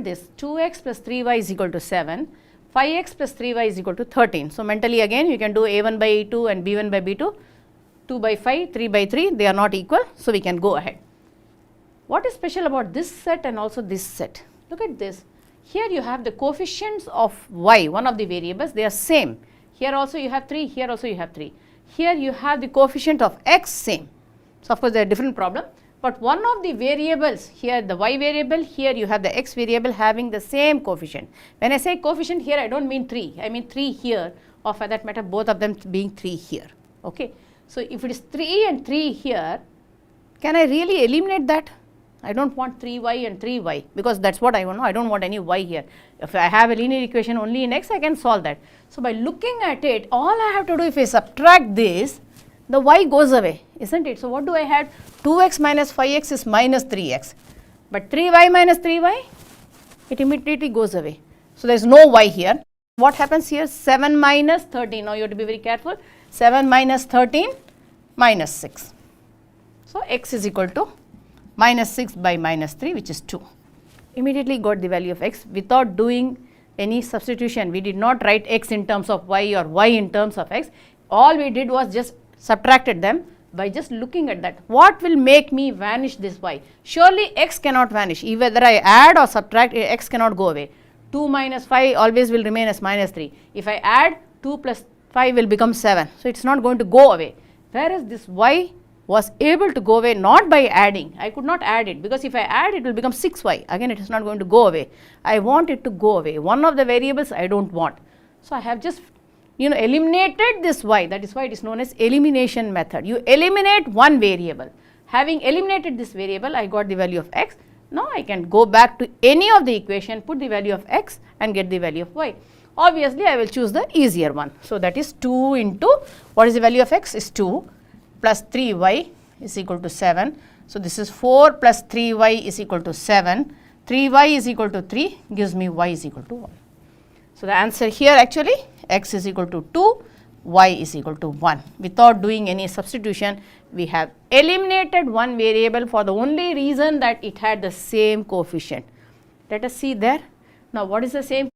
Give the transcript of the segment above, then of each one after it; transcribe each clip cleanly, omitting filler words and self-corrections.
this, 2x plus 3y is equal to 7, 5x plus 3y is equal to 13. So, mentally again you can do a1 by a2 and b1 by b2, 2 by 5, 3 by 3, they are not equal. So, we can go ahead. What is special about this set and also this set? Look at this. Here you have the coefficients of y, one of the variables, they are same. Here also you have 3, here also you have 3. Here you have the coefficient of x same. So, of course, they are different problem, but one of the variables here, the y variable, here you have the x variable having the same coefficient. When I say coefficient here, I do not mean 3, I mean 3 here, or for that matter both of them being 3 here. Okay. So, if it is 3 and 3 here, can I really eliminate that? I do not want 3y and 3y, because that is what I want. I do not want any y here. If I have a linear equation only in x, I can solve that. So, by looking at it, all I have to do, if I subtract this, the y goes away, isn't it? So, what do I have? 2x minus 5x is minus 3x, but 3y minus 3y, it immediately goes away. So, there is no y here. What happens here? 7 minus 13. Now, you have to be very careful. 7 minus 13 minus 6. So, x is equal to minus 6 by minus 3, which is 2. Immediately got the value of x without doing any substitution. We did not write x in terms of y or y in terms of x. All we did was just subtracted them by just looking at that. What will make me vanish this y? Surely x cannot vanish. Whether I add or subtract, x cannot go away. 2 minus 5 always will remain as minus 3. If I add, 2 plus 5 will become 7. So, it is not going to go away. Whereas this y was able to go away not by adding. I could not add it, because if I add it will become 6y. Again, it is not going to go away. I want it to go away. One of the variables I do not want. So, I have just eliminated this y. That is why it is known as elimination method. You eliminate one variable. Having eliminated this variable, I got the value of x. Now, I can go back to any of the equation, put the value of x and get the value of y. Obviously, I will choose the easier one. So, that is 2 into, what is the value of x? Is 2 plus 3y is equal to 7. So, this is 4 plus 3y is equal to 7. 3y is equal to 3 gives me y is equal to 1. So, the answer here actually x is equal to 2, y is equal to 1. Without doing any substitution, we have eliminated one variable for the only reason that it had the same coefficient. Let us see there. Now, what is the same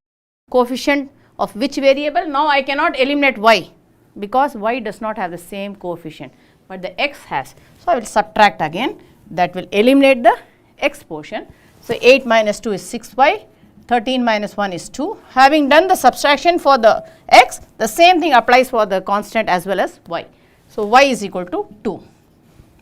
coefficient of which variable? Now, I cannot eliminate y, because y does not have the same coefficient, but the x has. So, I will subtract again, that will eliminate the x portion. So, 8 minus 2 is 6y, 13 minus 1 is 2. Having done the subtraction for the x, the same thing applies for the constant as well as y. So, y is equal to 2.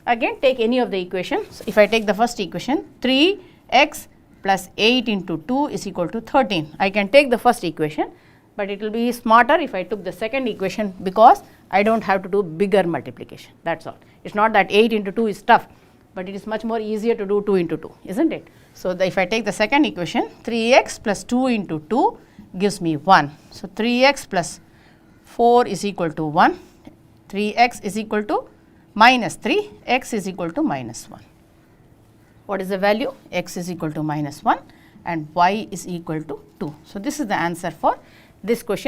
Again, take any of the equations. If I take the first equation, 3x plus 8 into 2 is equal to 13. I can take the first equation, but it will be smarter if I took the second equation, because I do not have to do bigger multiplication. That is all. It is not that 8 into 2 is tough, but it is much more easier to do 2 into 2, isn't it? So, if I take the second equation, 3x plus 2 into 2 gives me 1. So, 3x plus 4 is equal to 1, 3x is equal to minus 3, x is equal to minus 1. What is the value? X is equal to minus 1 and y is equal to 2. So, this is the answer for this question.